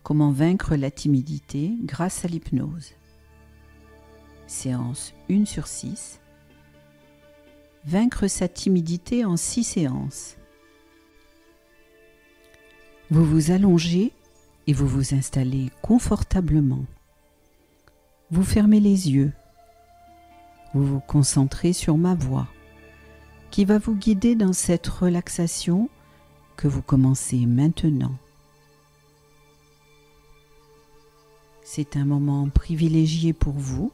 Comment vaincre la timidité grâce à l'hypnose. Séance 1/6. Vaincre sa timidité en 6 séances. Vous vous allongez et vous vous installez confortablement. Vous fermez les yeux. Vous vous concentrez sur ma voix, qui va vous guider dans cette relaxation que vous commencez maintenant. C'est un moment privilégié pour vous,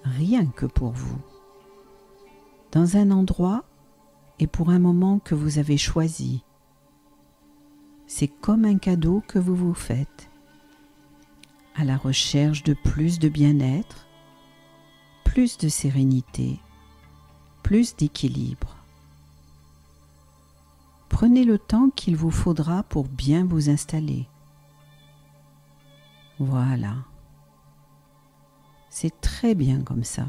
rien que pour vous, dans un endroit et pour un moment que vous avez choisi. C'est comme un cadeau que vous vous faites, à la recherche de plus de bien-être, plus de sérénité, plus d'équilibre. Prenez le temps qu'il vous faudra pour bien vous installer. Voilà. C'est très bien comme ça.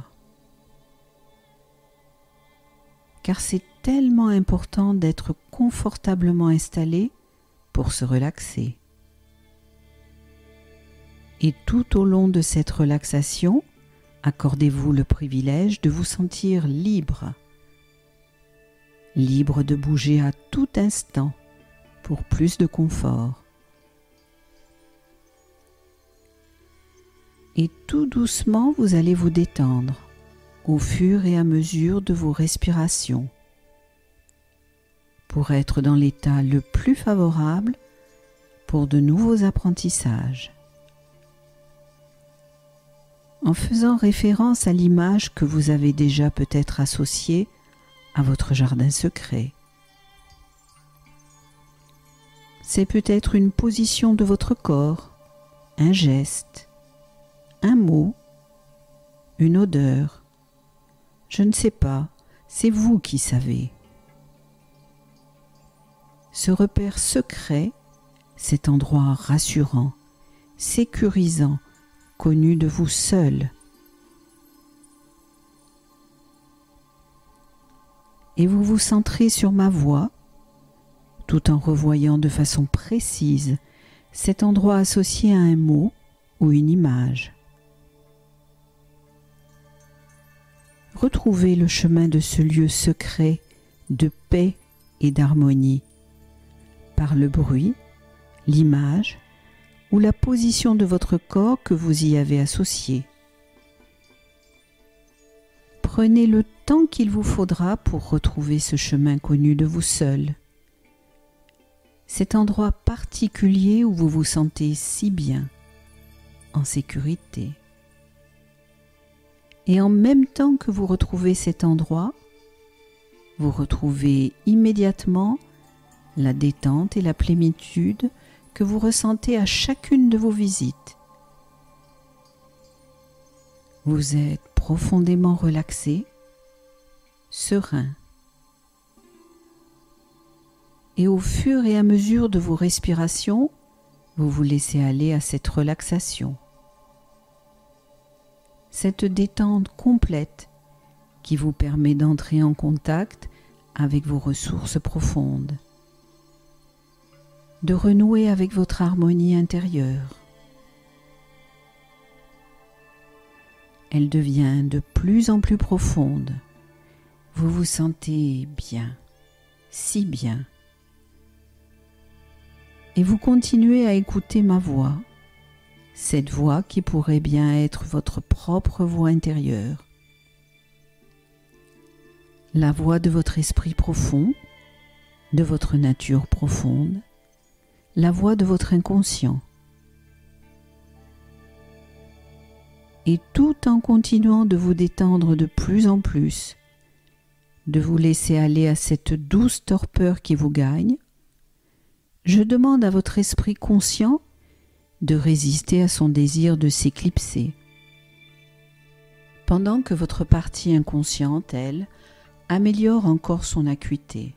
Car c'est tellement important d'être confortablement installé pour se relaxer. Et tout au long de cette relaxation, accordez-vous le privilège de vous sentir libre. Libre de bouger à tout instant pour plus de confort. Et tout doucement, vous allez vous détendre au fur et à mesure de vos respirations pour être dans l'état le plus favorable pour de nouveaux apprentissages. En faisant référence à l'image que vous avez déjà peut-être associée à votre jardin secret. C'est peut-être une position de votre corps, un geste, un mot, une odeur. Je ne sais pas, c'est vous qui savez. Ce repère secret, cet endroit rassurant, sécurisant, connu de vous seul. Et vous vous centrez sur ma voix, tout en revoyant de façon précise cet endroit associé à un mot ou une image. Retrouvez le chemin de ce lieu secret de paix et d'harmonie par le bruit, l'image ou la position de votre corps que vous y avez associé. Prenez le temps qu'il vous faudra pour retrouver ce chemin connu de vous seul, cet endroit particulier où vous vous sentez si bien, en sécurité. Et en même temps que vous retrouvez cet endroit, vous retrouvez immédiatement la détente et la plénitude que vous ressentez à chacune de vos visites. Vous êtes profondément relaxé, serein. Et au fur et à mesure de vos respirations, vous vous laissez aller à cette relaxation. Cette détente complète qui vous permet d'entrer en contact avec vos ressources profondes, de renouer avec votre harmonie intérieure. Elle devient de plus en plus profonde. Vous vous sentez bien, si bien. Et vous continuez à écouter ma voix, cette voix qui pourrait bien être votre propre voix intérieure. La voix de votre esprit profond, de votre nature profonde, la voix de votre inconscient. Et tout en continuant de vous détendre de plus en plus, de vous laisser aller à cette douce torpeur qui vous gagne, je demande à votre esprit conscient de résister à son désir de s'éclipser, pendant que votre partie inconsciente, elle, améliore encore son acuité.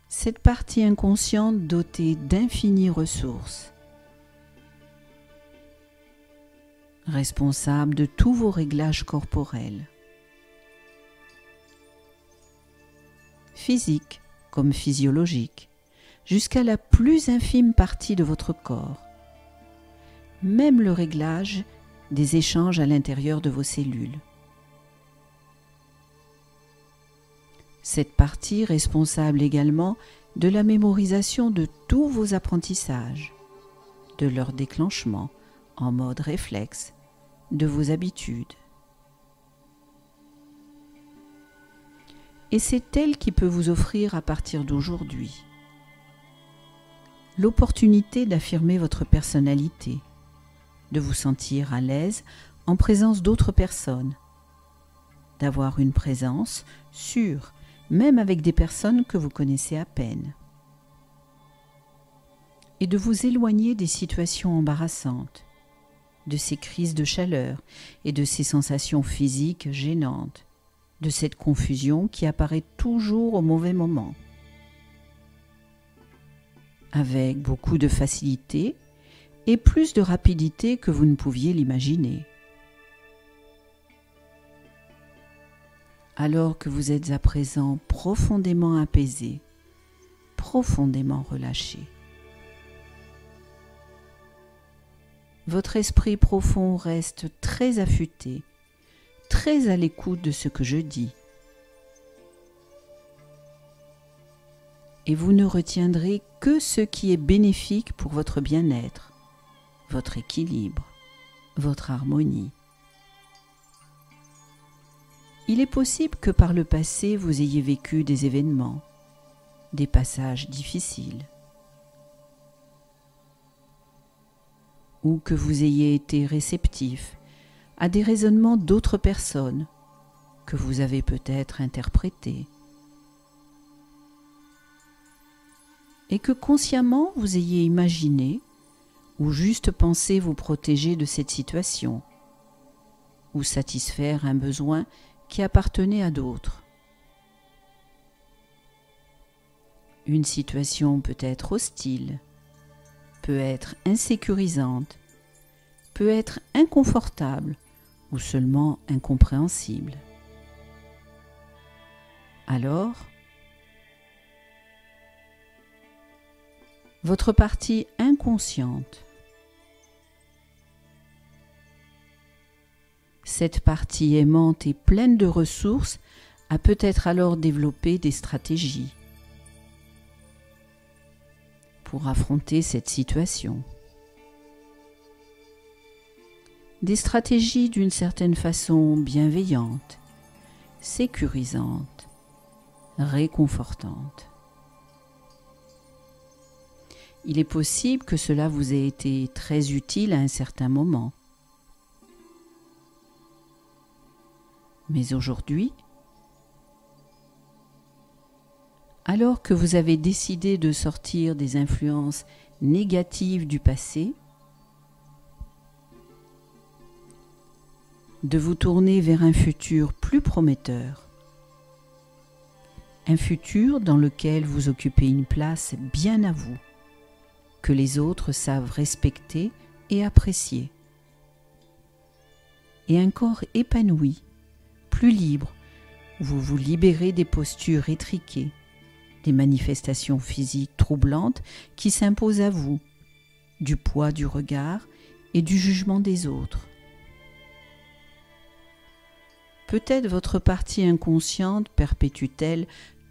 Cette partie inconsciente dotée d'infinies ressources, responsable de tous vos réglages corporels, physiques comme physiologiques, jusqu'à la plus infime partie de votre corps, même le réglage des échanges à l'intérieur de vos cellules. Cette partie responsable également de la mémorisation de tous vos apprentissages, de leur déclenchement en mode réflexe, de vos habitudes. Et c'est elle qui peut vous offrir à partir d'aujourd'hui l'opportunité d'affirmer votre personnalité, de vous sentir à l'aise en présence d'autres personnes, d'avoir une présence sûre, même avec des personnes que vous connaissez à peine, et de vous éloigner des situations embarrassantes, de ces crises de chaleur et de ces sensations physiques gênantes, de cette confusion qui apparaît toujours au mauvais moment. Avec beaucoup de facilité et plus de rapidité que vous ne pouviez l'imaginer. Alors que vous êtes à présent profondément apaisé, profondément relâché. Votre esprit profond reste très affûté, très à l'écoute de ce que je dis. Et vous ne retiendrez que ce qui est bénéfique pour votre bien-être, votre équilibre, votre harmonie. Il est possible que par le passé vous ayez vécu des événements, des passages difficiles, ou que vous ayez été réceptif à des raisonnements d'autres personnes que vous avez peut-être interprétés, et que consciemment vous ayez imaginé ou juste pensé vous protéger de cette situation, ou satisfaire un besoin qui appartenait à d'autres. Une situation peut être hostile, peut être insécurisante, peut être inconfortable ou seulement incompréhensible. Alors, votre partie inconsciente, cette partie aimante et pleine de ressources, a peut-être alors développé des stratégies pour affronter cette situation. Des stratégies d'une certaine façon bienveillantes, sécurisantes, réconfortantes. Il est possible que cela vous ait été très utile à un certain moment. Mais aujourd'hui, alors que vous avez décidé de sortir des influences négatives du passé, de vous tourner vers un futur plus prometteur, un futur dans lequel vous occupez une place bien à vous, que les autres savent respecter et apprécier, et un corps épanoui, plus libre, où vous vous libérez des postures étriquées, des manifestations physiques troublantes qui s'imposent à vous, du poids du regard et du jugement des autres. Peut-être votre partie inconsciente perpétue-t-elle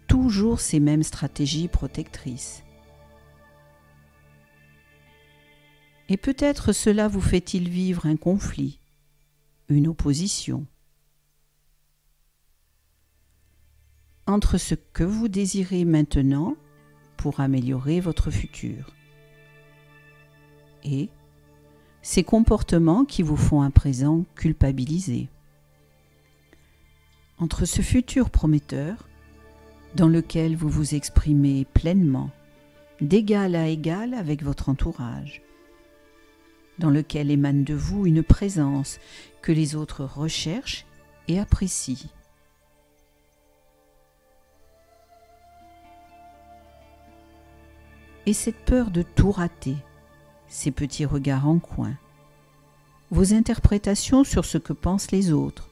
toujours ces mêmes stratégies protectrices. Et peut-être cela vous fait-il vivre un conflit, une opposition, entre ce que vous désirez maintenant pour améliorer votre futur et ces comportements qui vous font à présent culpabiliser. Entre ce futur prometteur dans lequel vous vous exprimez pleinement, d'égal à égal avec votre entourage, dans lequel émane de vous une présence que les autres recherchent et apprécient. Et cette peur de tout rater, ces petits regards en coin, vos interprétations sur ce que pensent les autres,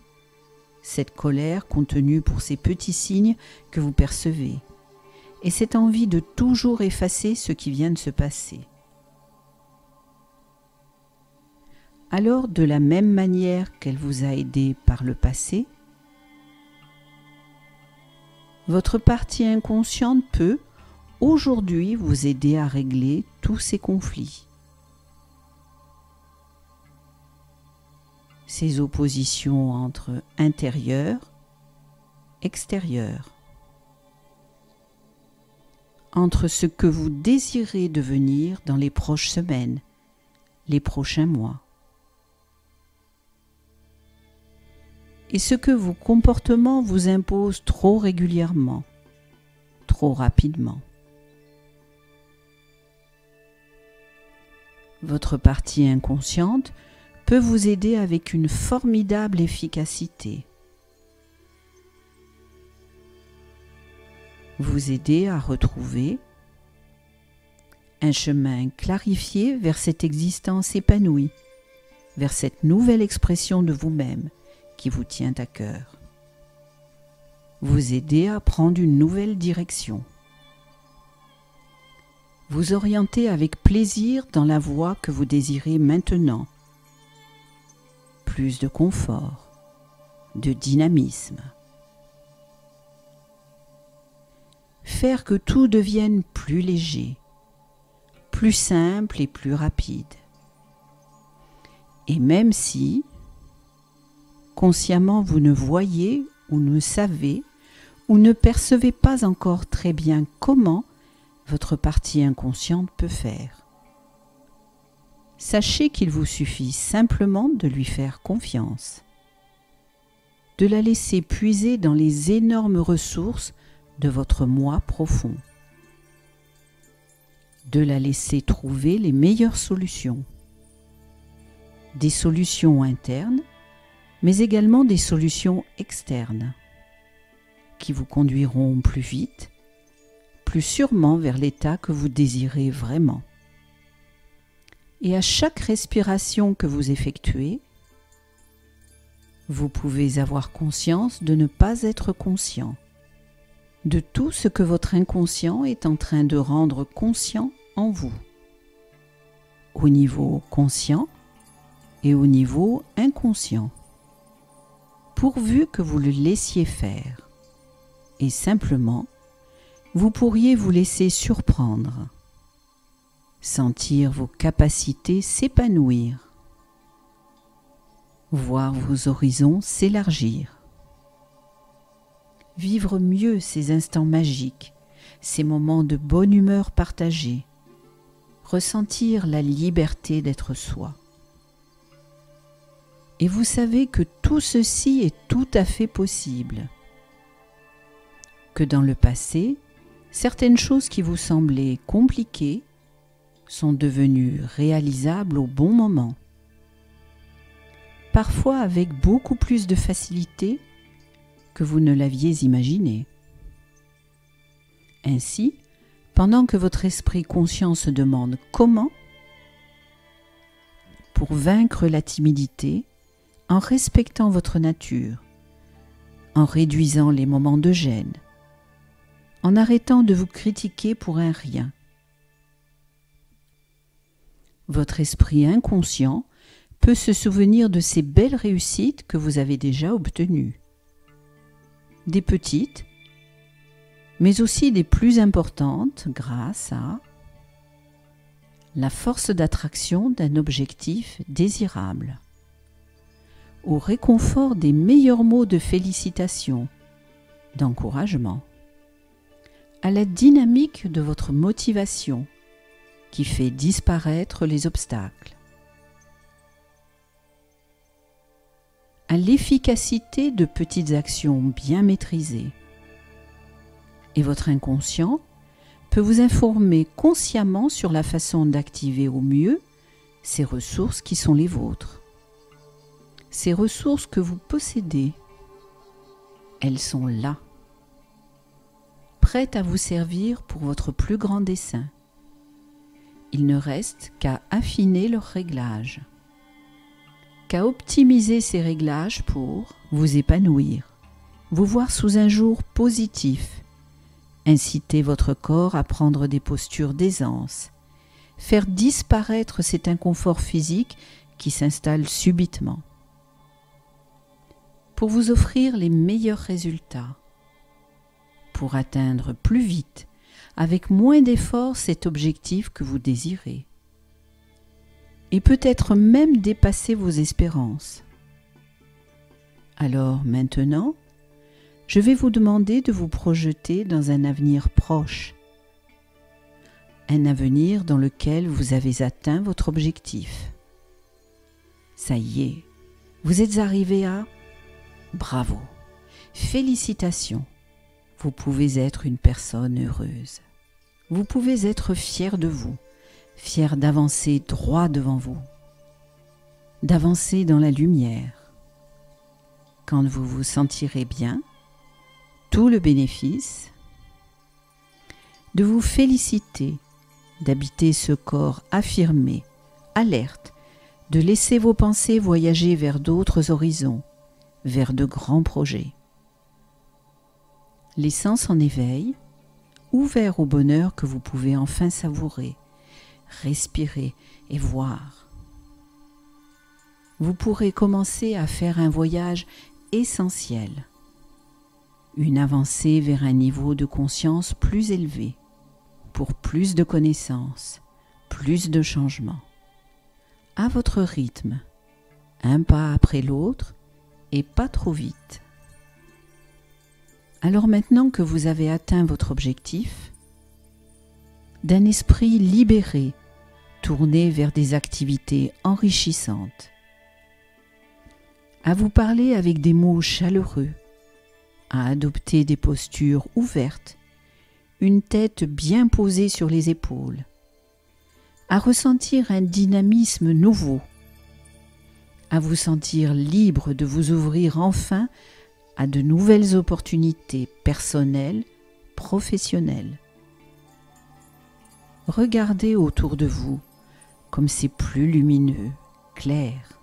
cette colère contenue pour ces petits signes que vous percevez, et cette envie de toujours effacer ce qui vient de se passer. Alors, de la même manière qu'elle vous a aidé par le passé, votre partie inconsciente peut, aujourd'hui, vous aider à régler tous ces conflits. Ces oppositions entre intérieur, extérieur, entre ce que vous désirez devenir dans les prochaines semaines, les prochains mois, et ce que vos comportements vous imposent trop régulièrement, trop rapidement. Votre partie inconsciente peut vous aider avec une formidable efficacité. Vous aider à retrouver un chemin clarifié vers cette existence épanouie, vers cette nouvelle expression de vous-même qui vous tient à cœur. Vous aider à prendre une nouvelle direction. Vous orienter avec plaisir dans la voie que vous désirez maintenant. Plus de confort, de dynamisme. Faire que tout devienne plus léger, plus simple et plus rapide. Et même si, consciemment, vous ne voyez ou ne savez ou ne percevez pas encore très bien comment votre partie inconsciente peut faire. Sachez qu'il vous suffit simplement de lui faire confiance, de la laisser puiser dans les énormes ressources de votre moi profond, de la laisser trouver les meilleures solutions, des solutions internes, mais également des solutions externes, qui vous conduiront plus vite, plus sûrement vers l'état que vous désirez vraiment. Et à chaque respiration que vous effectuez, vous pouvez avoir conscience de ne pas être conscient de tout ce que votre inconscient est en train de rendre conscient en vous, au niveau conscient et au niveau inconscient, pourvu que vous le laissiez faire. Et simplement, vous pourriez vous laisser surprendre, sentir vos capacités s'épanouir, voir vos horizons s'élargir, vivre mieux ces instants magiques, ces moments de bonne humeur partagés, ressentir la liberté d'être soi. Et vous savez que tout ceci est tout à fait possible, que dans le passé, certaines choses qui vous semblaient compliquées sont devenues réalisables au bon moment, parfois avec beaucoup plus de facilité que vous ne l'aviez imaginé. Ainsi, pendant que votre esprit conscient se demande comment, pour vaincre la timidité, en respectant votre nature, en réduisant les moments de gêne, en arrêtant de vous critiquer pour un rien. Votre esprit inconscient peut se souvenir de ces belles réussites que vous avez déjà obtenues. Des petites, mais aussi des plus importantes grâce à la force d'attraction d'un objectif désirable, au réconfort des meilleurs mots de félicitations, d'encouragement, à la dynamique de votre motivation qui fait disparaître les obstacles, à l'efficacité de petites actions bien maîtrisées. Et votre inconscient peut vous informer consciemment sur la façon d'activer au mieux ces ressources qui sont les vôtres. Ces ressources que vous possédez, elles sont là, prêtes à vous servir pour votre plus grand dessein. Il ne reste qu'à affiner leurs réglages, qu'à optimiser ces réglages pour vous épanouir, vous voir sous un jour positif, Incitez votre corps à prendre des postures d'aisance, faire disparaître cet inconfort physique qui s'installe subitement. Pour vous offrir les meilleurs résultats, pour atteindre plus vite, avec moins d'efforts, cet objectif que vous désirez, et peut-être même dépasser vos espérances. Alors maintenant, je vais vous demander de vous projeter dans un avenir proche, un avenir dans lequel vous avez atteint votre objectif. Ça y est, vous êtes arrivé à... Bravo, félicitations, vous pouvez être une personne heureuse. Vous pouvez être fier de vous, fier d'avancer droit devant vous, d'avancer dans la lumière. Quand vous vous sentirez bien, tout le bénéfice, de vous féliciter, d'habiter ce corps affirmé, alerte, de laisser vos pensées voyager vers d'autres horizons, vers de grands projets. Les sens en éveil, ouverts au bonheur que vous pouvez enfin savourer, respirer et voir. Vous pourrez commencer à faire un voyage essentiel, une avancée vers un niveau de conscience plus élevé, pour plus de connaissances, plus de changements. À votre rythme, un pas après l'autre et pas trop vite. Alors maintenant que vous avez atteint votre objectif, d'un esprit libéré, tourné vers des activités enrichissantes, à vous parler avec des mots chaleureux, à adopter des postures ouvertes, une tête bien posée sur les épaules, à ressentir un dynamisme nouveau, à vous sentir libre de vous ouvrir enfin à de nouvelles opportunités personnelles, professionnelles. Regardez autour de vous comme c'est plus lumineux, clair.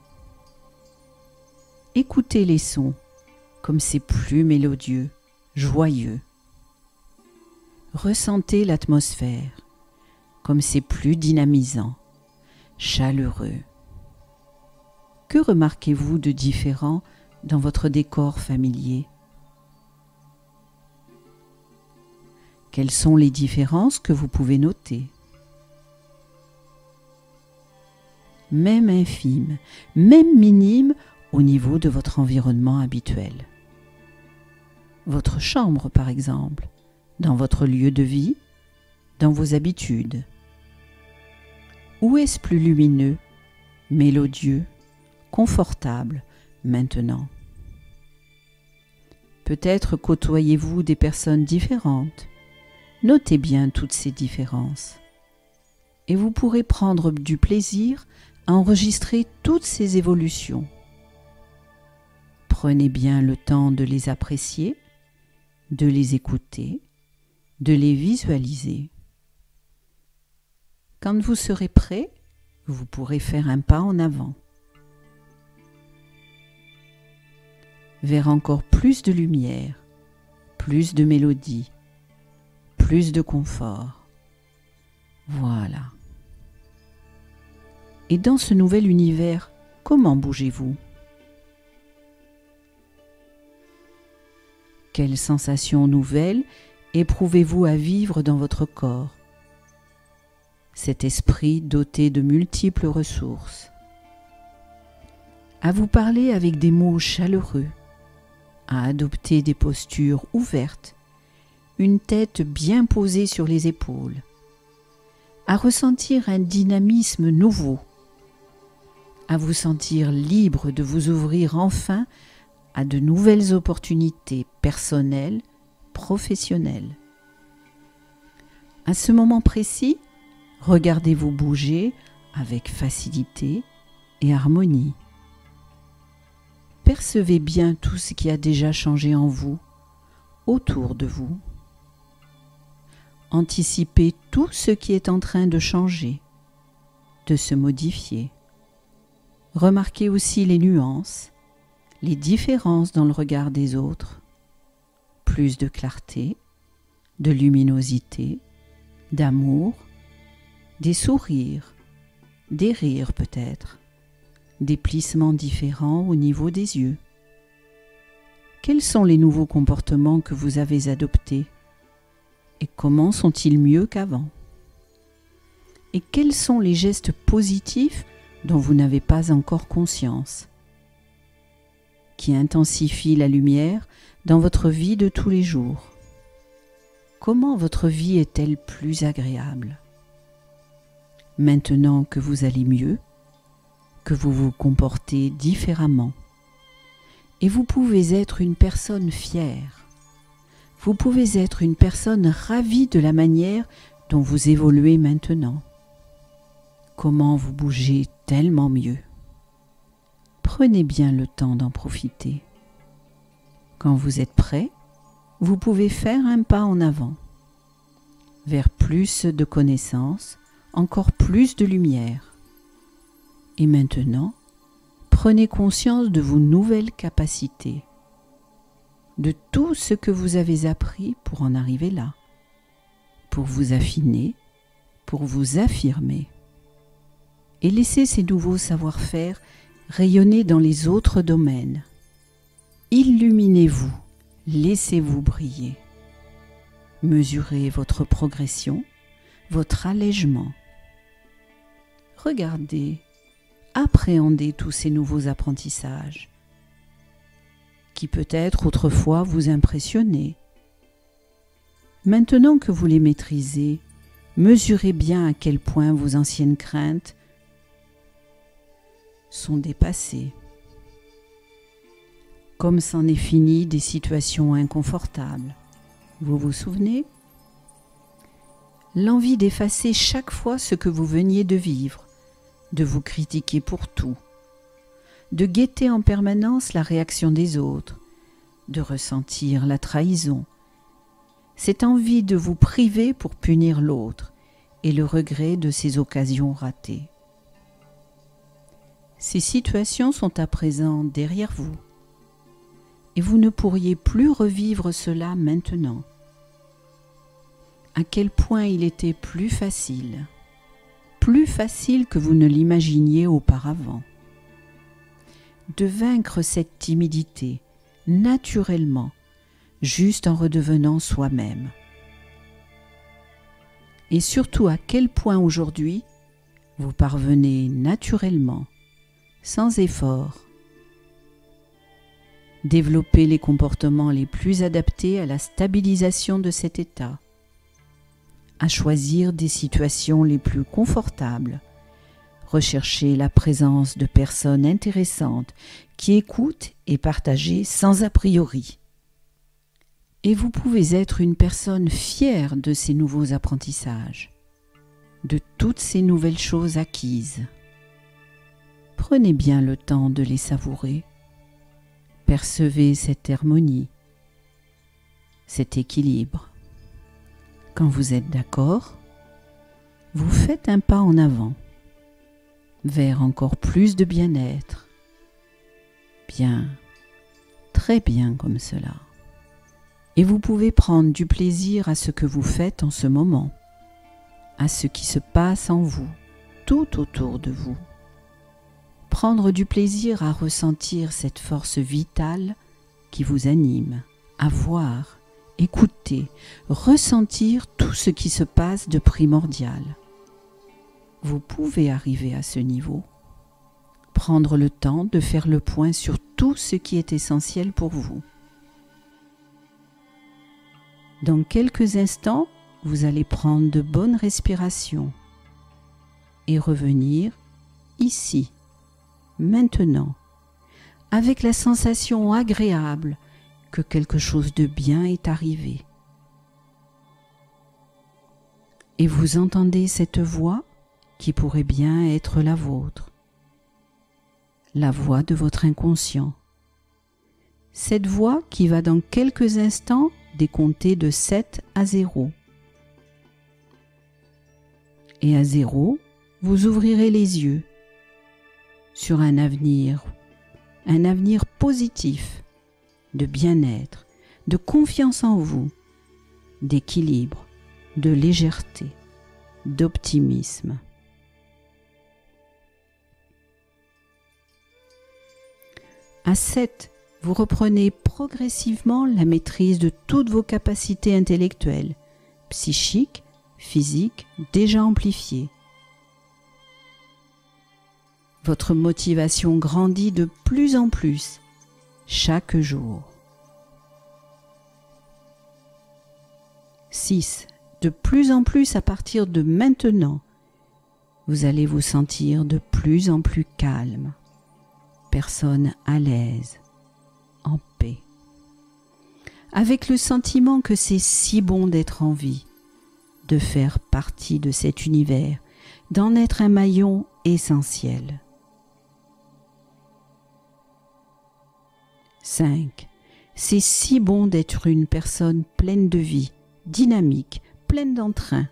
Écoutez les sons comme c'est plus mélodieux, joyeux. Ressentez l'atmosphère comme c'est plus dynamisant, chaleureux. Que remarquez-vous de différent dans votre décor familier? Quelles sont les différences que vous pouvez noter? Même infimes, même minimes au niveau de votre environnement habituel. Votre chambre, par exemple, dans votre lieu de vie, dans vos habitudes. Où est-ce plus lumineux, mélodieux, confortable maintenant? Peut-être côtoyez-vous des personnes différentes. Notez bien toutes ces différences. Et vous pourrez prendre du plaisir à enregistrer toutes ces évolutions. Prenez bien le temps de les apprécier, de les écouter, de les visualiser. Quand vous serez prêt, vous pourrez faire un pas en avant, vers encore plus de lumière, plus de mélodie, plus de confort. Voilà. Et dans ce nouvel univers, comment bougez-vous? Quelles sensations nouvelles éprouvez-vous à vivre dans votre corps? Cet esprit doté de multiples ressources. À vous parler avec des mots chaleureux, à adopter des postures ouvertes, une tête bien posée sur les épaules, à ressentir un dynamisme nouveau, à vous sentir libre de vous ouvrir enfin à de nouvelles opportunités personnelles, professionnelles. À ce moment précis, regardez-vous bouger avec facilité et harmonie. Percevez bien tout ce qui a déjà changé en vous, autour de vous. Anticipez tout ce qui est en train de changer, de se modifier. Remarquez aussi les nuances, les différences dans le regard des autres. Plus de clarté, de luminosité, d'amour, des sourires, des rires peut-être, des plissements différents au niveau des yeux. Quels sont les nouveaux comportements que vous avez adoptés et comment sont-ils mieux qu'avant? Et quels sont les gestes positifs dont vous n'avez pas encore conscience, qui intensifient la lumière dans votre vie de tous les jours? Comment votre vie est-elle plus agréable? Maintenant que vous allez mieux, que vous vous comportez différemment, et vous pouvez être une personne fière, vous pouvez être une personne ravie de la manière dont vous évoluez maintenant. Comment vous bougez tellement mieux. Prenez bien le temps d'en profiter. Quand vous êtes prêt, vous pouvez faire un pas en avant, vers plus de connaissances, encore plus de lumière. Et maintenant, prenez conscience de vos nouvelles capacités, de tout ce que vous avez appris pour en arriver là, pour vous affiner, pour vous affirmer. Et laissez ces nouveaux savoir-faire rayonner dans les autres domaines. Illuminez-vous, laissez-vous briller. Mesurez votre progression, votre allègement. Regardez, appréhendez tous ces nouveaux apprentissages qui peut-être autrefois vous impressionnaient. Maintenant que vous les maîtrisez, mesurez bien à quel point vos anciennes craintes sont dépassées. Comme c'en est fini des situations inconfortables. Vous vous souvenez? L'envie d'effacer chaque fois ce que vous veniez de vivre, de vous critiquer pour tout, de guetter en permanence la réaction des autres, de ressentir la trahison, cette envie de vous priver pour punir l'autre et le regret de ces occasions ratées. Ces situations sont à présent derrière vous et vous ne pourriez plus revivre cela maintenant. À quel point il était plus facile que vous ne l'imaginiez auparavant, de vaincre cette timidité naturellement, juste en redevenant soi-même. Et surtout à quel point aujourd'hui vous parvenez naturellement, sans effort, développer les comportements les plus adaptés à la stabilisation de cet état, à choisir des situations les plus confortables, rechercher la présence de personnes intéressantes qui écoutent et partagent sans a priori. Et vous pouvez être une personne fière de ces nouveaux apprentissages, de toutes ces nouvelles choses acquises. Prenez bien le temps de les savourer. Percevez cette harmonie, cet équilibre. Quand vous êtes d'accord, vous faites un pas en avant, vers encore plus de bien-être. Bien, très bien comme cela. Et vous pouvez prendre du plaisir à ce que vous faites en ce moment, à ce qui se passe en vous, tout autour de vous. Prendre du plaisir à ressentir cette force vitale qui vous anime, à voir, écouter, ressentir tout ce qui se passe de primordial. Vous pouvez arriver à ce niveau. Prendre le temps de faire le point sur tout ce qui est essentiel pour vous. Dans quelques instants, vous allez prendre de bonnes respirations et revenir ici, maintenant, avec la sensation agréable que quelque chose de bien est arrivé. Et vous entendez cette voix qui pourrait bien être la vôtre, la voix de votre inconscient. Cette voix qui va dans quelques instants décompter de 7 à 0. Et à 0, vous ouvrirez les yeux sur un avenir positif, de bien-être, de confiance en vous, d'équilibre, de légèreté, d'optimisme. À 7, vous reprenez progressivement la maîtrise de toutes vos capacités intellectuelles, psychiques, physiques, déjà amplifiées. Votre motivation grandit de plus en plus chaque jour. 6. De plus en plus à partir de maintenant, vous allez vous sentir de plus en plus calme, personne à l'aise, en paix, avec le sentiment que c'est si bon d'être en vie, de faire partie de cet univers, d'en être un maillon essentiel. 5. C'est si bon d'être une personne pleine de vie, dynamique, pleine d'entrain,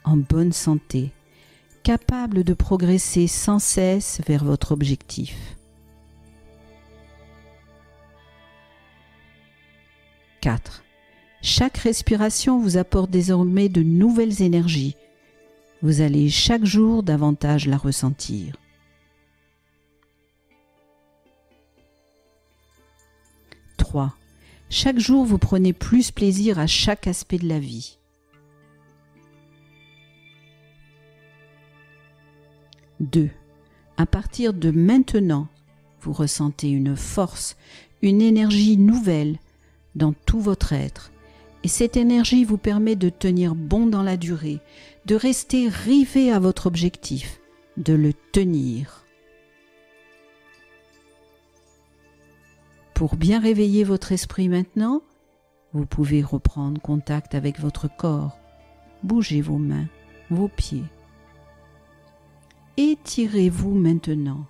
en bonne santé, capable de progresser sans cesse vers votre objectif. 4. Chaque respiration vous apporte désormais de nouvelles énergies. Vous allez chaque jour davantage la ressentir. 3. Chaque jour, vous prenez plus plaisir à chaque aspect de la vie. 2. À partir de maintenant, vous ressentez une force, une énergie nouvelle dans tout votre être. Et cette énergie vous permet de tenir bon dans la durée, de rester rivé à votre objectif, de le tenir. Pour bien réveiller votre esprit maintenant, vous pouvez reprendre contact avec votre corps. Bougez vos mains, vos pieds. Étirez-vous maintenant,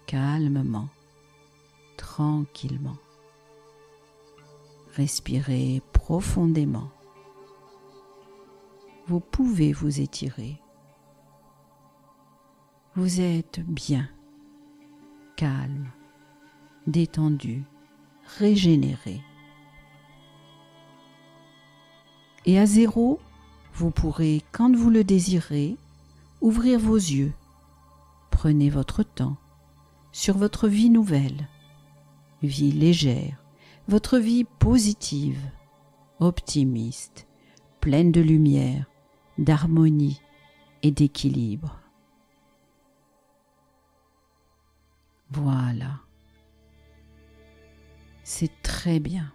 calmement, tranquillement. Respirez profondément. Vous pouvez vous étirer. Vous êtes bien, calme, détendu, régénéré. Et à 0, vous pourrez, quand vous le désirez, ouvrir vos yeux. Prenez votre temps sur votre vie nouvelle, vie légère, votre vie positive, optimiste, pleine de lumière, d'harmonie et d'équilibre. Voilà. C'est très bien.